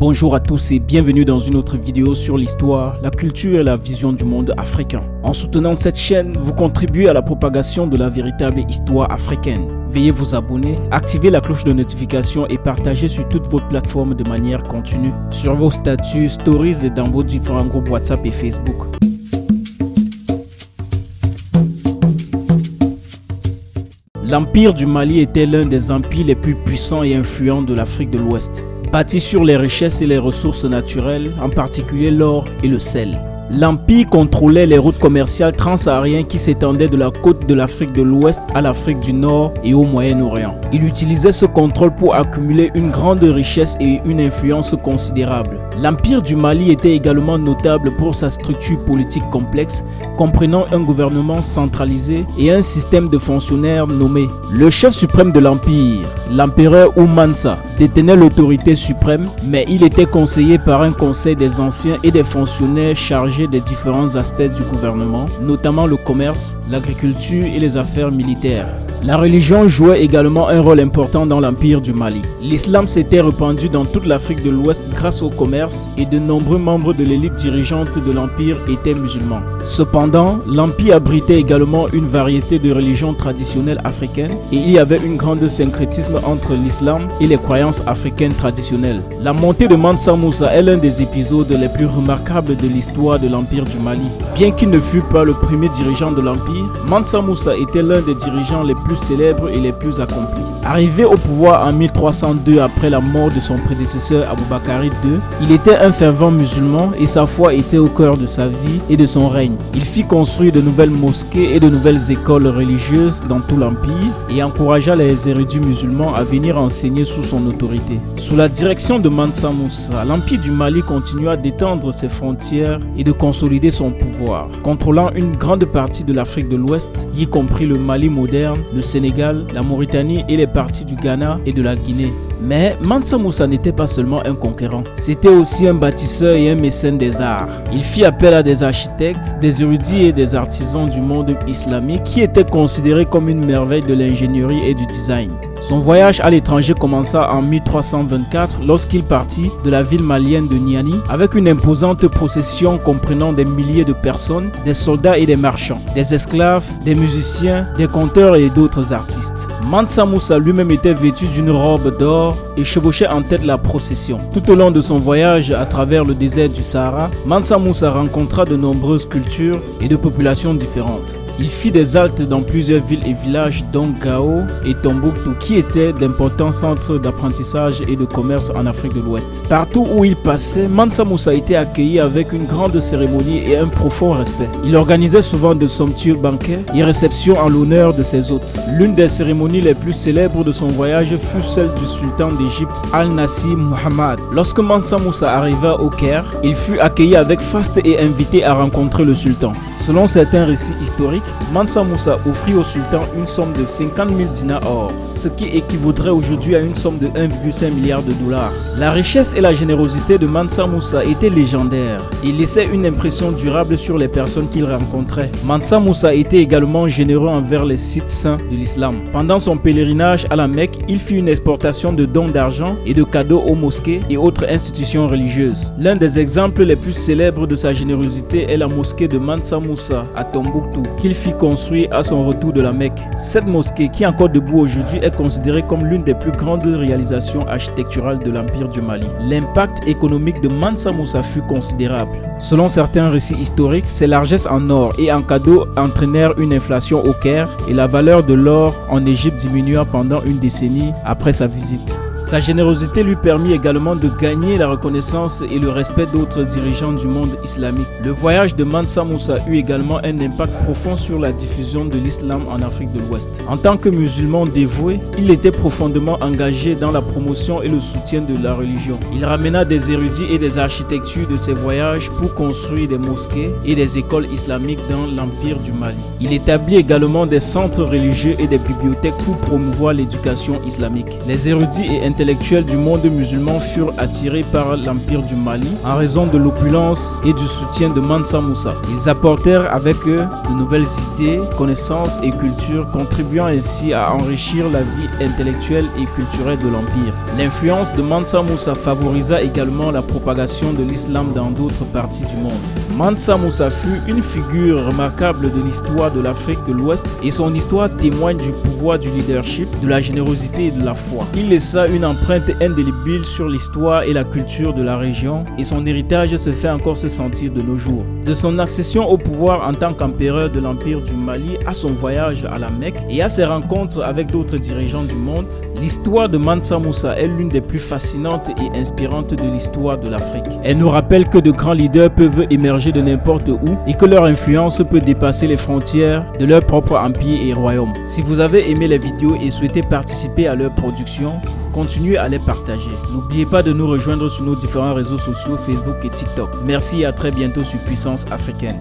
Bonjour à tous et bienvenue dans une autre vidéo sur l'histoire, la culture et la vision du monde africain. En soutenant cette chaîne, vous contribuez à la propagation de la véritable histoire africaine. Veuillez vous abonner, activer la cloche de notification et partager sur toutes vos plateformes de manière continue, sur vos statuts, stories et dans vos différents groupes WhatsApp et Facebook. L'Empire du Mali était l'un des empires les plus puissants et influents de l'Afrique de l'Ouest, bâti sur les richesses et les ressources naturelles, en particulier l'or et le sel. L'Empire contrôlait les routes commerciales transsahariennes qui s'étendaient de la côte de l'Afrique de l'Ouest à l'Afrique du Nord et au Moyen-Orient. Il utilisait ce contrôle pour accumuler une grande richesse et une influence considérable. L'Empire du Mali était également notable pour sa structure politique complexe, comprenant un gouvernement centralisé et un système de fonctionnaires nommés. Le chef suprême de l'Empire, l'empereur Oumansa, détenait l'autorité suprême, mais il était conseillé par un conseil des anciens et des fonctionnaires chargés des différents aspects du gouvernement, notamment le commerce, l'agriculture et les affaires militaires. La religion jouait également un rôle important dans l'Empire du Mali. L'islam s'était répandu dans toute l'Afrique de l'Ouest grâce au commerce et de nombreux membres de l'élite dirigeante de l'Empire étaient musulmans. Cependant, l'Empire abritait également une variété de religions traditionnelles africaines et il y avait un grand syncrétisme entre l'islam et les croyances africaines traditionnelles. La montée de Mansa Moussa est l'un des épisodes les plus remarquables de l'histoire de l'Empire du Mali. Bien qu'il ne fût pas le premier dirigeant de l'Empire, Mansa Moussa était l'un des dirigeants les plus célèbres et les plus accomplis. Arrivé au pouvoir en 1302 après la mort de son prédécesseur Aboubakari II, il était un fervent musulman et sa foi était au cœur de sa vie et de son règne. Il fit construire de nouvelles mosquées et de nouvelles écoles religieuses dans tout l'Empire et encouragea les érudits musulmans à venir enseigner sous son autorité. Sous la direction de Mansa Moussa, l'Empire du Mali continua d'étendre ses frontières et de consolider son pouvoir, contrôlant une grande partie de l'Afrique de l'Ouest, y compris le Mali moderne, le Sénégal, la Mauritanie et les parties du Ghana et de la Guinée. Mais Mansa Moussa n'était pas seulement un conquérant, c'était aussi un bâtisseur et un mécène des arts. Il fit appel à des architectes, des érudits et des artisans du monde islamique qui étaient considérés comme une merveille de l'ingénierie et du design. Son voyage à l'étranger commença en 1324 lorsqu'il partit de la ville malienne de Niani avec une imposante procession comprenant des milliers de personnes, des soldats et des marchands, des esclaves, des musiciens, des conteurs et d'autres artistes. Mansa Moussa lui-même était vêtu d'une robe d'or et chevauchait en tête la procession. Tout au long de son voyage à travers le désert du Sahara, Mansa Moussa rencontra de nombreuses cultures et de populations différentes. Il fit des haltes dans plusieurs villes et villages dont Gao et Tombouctou qui étaient d'importants centres d'apprentissage et de commerce en Afrique de l'Ouest. Partout où il passait, Mansa Moussa était accueilli avec une grande cérémonie et un profond respect. Il organisait souvent de somptueux banquets et réceptions en l'honneur de ses hôtes. L'une des cérémonies les plus célèbres de son voyage fut celle du sultan d'Égypte Al-Nasir Muhammad. Lorsque Mansa Moussa arriva au Caire, il fut accueilli avec faste et invité à rencontrer le sultan. Selon certains récits historiques, Mansa Moussa offrit au sultan une somme de 50 000 dinars or, ce qui équivaudrait aujourd'hui à une somme de 1,5 milliard de dollars. La richesse et la générosité de Mansa Moussa étaient légendaires. Il laissait une impression durable sur les personnes qu'il rencontrait. Mansa Moussa était également généreux envers les sites saints de l'islam. Pendant son pèlerinage à la Mecque, il fit une exportation de dons d'argent et de cadeaux aux mosquées et autres institutions religieuses. L'un des exemples les plus célèbres de sa générosité est la mosquée de Mansa Moussa à Tombouctou, qu'il fit construit à son retour de la Mecque. Cette mosquée, qui est encore debout aujourd'hui, est considérée comme l'une des plus grandes réalisations architecturales de l'Empire du Mali. L'impact économique de Mansa Moussa fut considérable. Selon certains récits historiques, ses largesses en or et en cadeaux entraînèrent une inflation au Caire et la valeur de l'or en Égypte diminua pendant une décennie après sa visite. Sa générosité lui permit également de gagner la reconnaissance et le respect d'autres dirigeants du monde islamique. Le voyage de Mansa Moussa eut également un impact profond sur la diffusion de l'islam en Afrique de l'Ouest. En tant que musulman dévoué, il était profondément engagé dans la promotion et le soutien de la religion. Il ramena des érudits et des architectures de ses voyages pour construire des mosquées et des écoles islamiques dans l'Empire du Mali. Il établit également des centres religieux et des bibliothèques pour promouvoir l'éducation islamique. Les érudits et intellectuels du monde musulman furent attirés par l'Empire du Mali en raison de l'opulence et du soutien de Mansa Moussa. Ils apportèrent avec eux de nouvelles idées, connaissances et cultures, contribuant ainsi à enrichir la vie intellectuelle et culturelle de l'Empire. L'influence de Mansa Moussa favorisa également la propagation de l'islam dans d'autres parties du monde. Mansa Moussa fut une figure remarquable de l'histoire de l'Afrique de l'Ouest et son histoire témoigne du pouvoir du leadership, de la générosité et de la foi. Il laissa une empreinte indélébile sur l'histoire et la culture de la région et son héritage se fait encore se sentir de nos jours. De son accession au pouvoir en tant qu'empereur de l'Empire du Mali à son voyage à la Mecque et à ses rencontres avec d'autres dirigeants du monde, l'histoire de Mansa Moussa est l'une des plus fascinantes et inspirantes de l'histoire de l'Afrique. Elle nous rappelle que de grands leaders peuvent émerger de n'importe où et que leur influence peut dépasser les frontières de leur propre empire et royaume. Si vous avez aimé les vidéos et souhaitez participer à leur production, continuez à les partager. N'oubliez pas de nous rejoindre sur nos différents réseaux sociaux Facebook et TikTok. Merci et à très bientôt sur Puissance Africaine.